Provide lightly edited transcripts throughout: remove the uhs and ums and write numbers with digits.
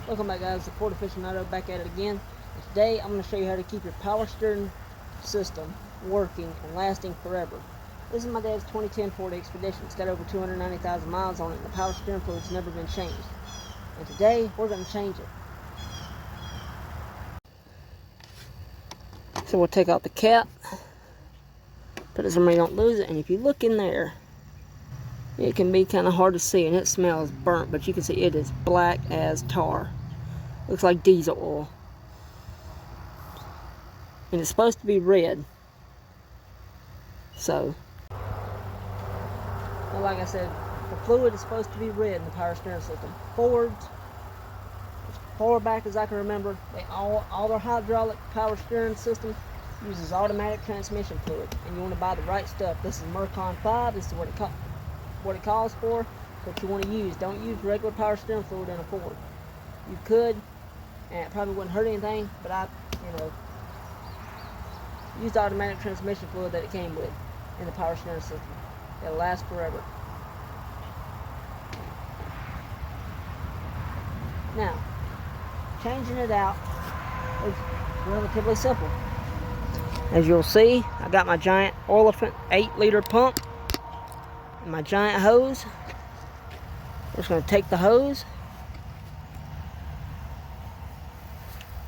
Welcome back, guys. The Ford Aficionado back at it again. And today I'm going to show you how to keep your power steering system working and lasting forever. This is my dad's 2010 Ford Expedition. It's got over 290,000 miles on it, and the power steering fluid's never been changed. And today we're going to change it. So we'll take out the cap, put it somewhere you don't lose it, and if you look in there, it can be kind of hard to see, and it smells burnt, but you can see it is black as tar. Looks like diesel oil. And it's supposed to be red. So, well, like I said, the fluid is supposed to be red in the power steering system. Fords, as far back as I can remember, all their hydraulic power steering system uses automatic transmission fluid. And you want to buy the right stuff. This is Mercon 5. This is what it calls for. What you want to use. Don't use regular power steering fluid in a Ford. You could, and it probably wouldn't hurt anything, but I used the automatic transmission fluid that it came with in the power steering system. It'll last forever. Now, changing it out is relatively simple. As you'll see, I got my giant Oilifant 8-liter pump and my giant hose. I'm just going to take the hose,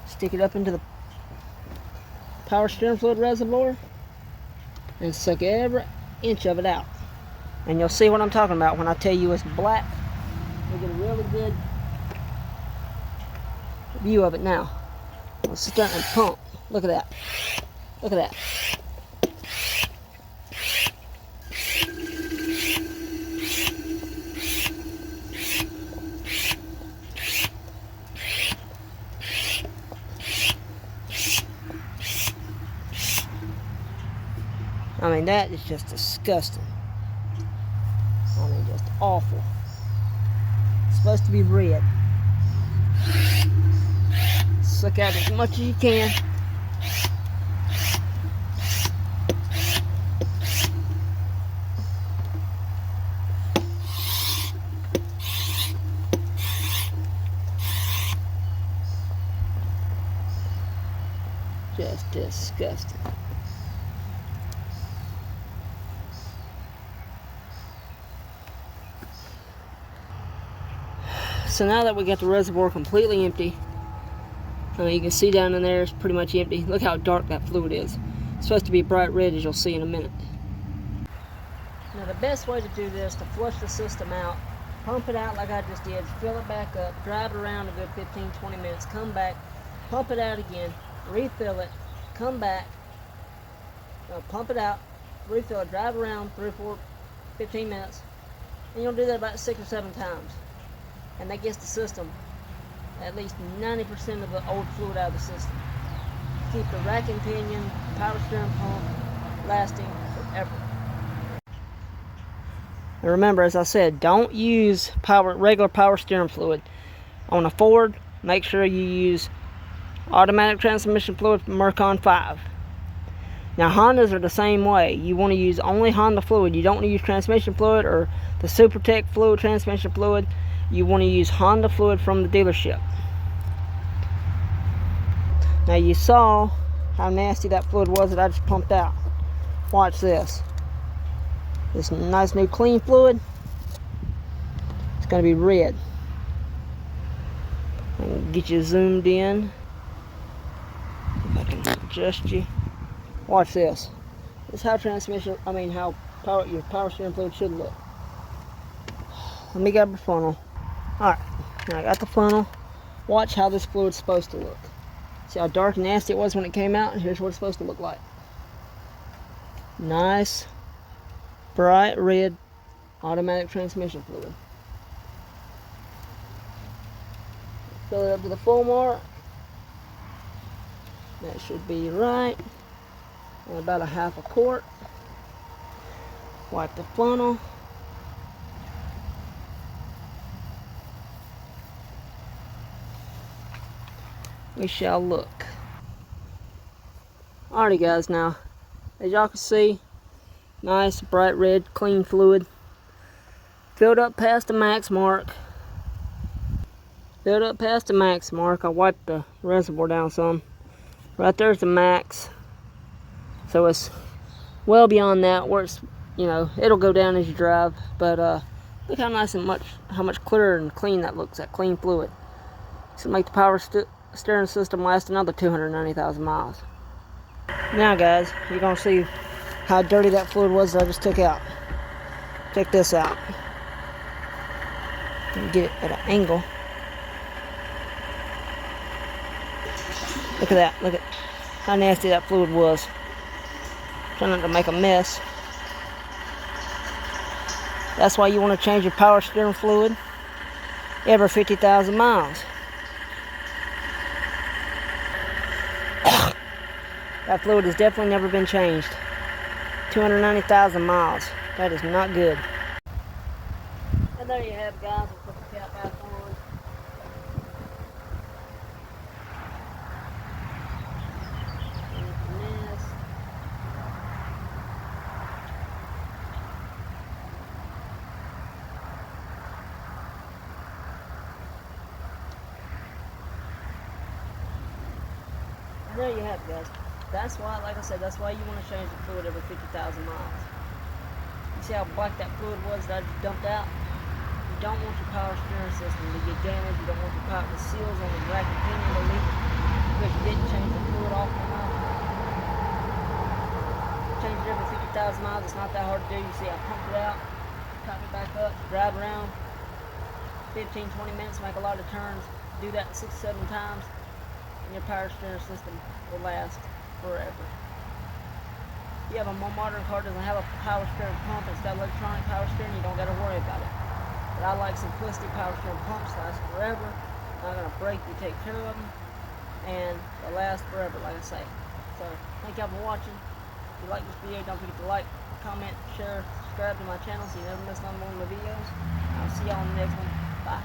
stick it up into the power steering fluid reservoir, and suck every inch of it out. And you'll see what I'm talking about when I tell you it's black. You'll get a really good view of it now. Let's start and pump. Look at that. Look at that. I mean, that is just disgusting. I mean, just awful. It's supposed to be red. Suck out as much as you can. Just disgusting. So now that we got the reservoir completely empty, you can see down in there it's pretty much empty. Look how dark that fluid is. It's supposed to be bright red, as you'll see in a minute. Now the best way to do this, to flush the system out, pump it out like I just did, fill it back up, drive it around a good 15-20 minutes, come back, pump it out again, refill it, come back, pump it out, refill it, drive around 3 or 4, 15 minutes, and you'll do that about 6 or 7 times. And that gets the system at least 90% of the old fluid out of the system. Keep the rack and pinion, power steering pump lasting forever. And remember, as I said, don't use regular power steering fluid. On a Ford, make sure you use automatic transmission fluid from Mercon 5. Now Hondas are the same way. You want to use only Honda fluid. You don't want to use transmission fluid or the Supertech fluid, transmission fluid. You want to use Honda fluid from the dealership. Now you saw how nasty that fluid was that I just pumped out. Watch this. This nice new clean fluid, it's going to be red. I can get you zoomed in. If I can adjust you. Watch this. This is how your power steering fluid should look. Let me grab the funnel. Alright, now I got the funnel. Watch how this fluid's supposed to look. See how dark and nasty it was when it came out? And here's what it's supposed to look like. Nice, bright red automatic transmission fluid. Fill it up to the full mark. That should be right. And about a half a quart. Wipe the funnel. We shall look. Alrighty guys, now as y'all can see, nice bright red clean fluid, filled up past the max mark. Filled up past the max mark. I wiped the reservoir down some. Right there's the max. So it's well beyond that where it's, you know, it'll go down as you drive. But look how nice and how much clearer and clean that looks, that clean fluid. This will make the power steering system last another 290,000 miles. Now guys, you're going to see how dirty that fluid was that I just took out. Check this out. Get it at an angle. Look at that. Look at how nasty that fluid was. Trying not to make a mess. That's why you want to change your power steering fluid every 50,000 miles. That fluid has definitely never been changed. 290,000 miles. That is not good. And there you have it, guys. We'll put the cap back on. There you have it, guys. That's why, like I said, that's why you want to change the fluid every 50,000 miles. You see how black that fluid was that I just dumped out? You don't want your power steering system to get damaged. You don't want the seals on the rack and pinion to leak because you didn't change the fluid off enough. Change it every 50,000 miles. It's not that hard to do. You see I pumped it out, top it back up, drive around 15-20 minutes, make a lot of turns. Do that 6-7 times. Your power steering system will last forever. If you have a more modern car that doesn't have a power steering pump, it's got electronic power steering, you don't got to worry about it. But I like simplicity. Power steering pumps last forever. Not going to break, you take care of them, and they'll last forever, like I say. So, thank y'all for watching. If you like this video, don't forget to like, comment, share, subscribe to my channel so you never miss another one of my videos. I'll see y'all in the next one. Bye.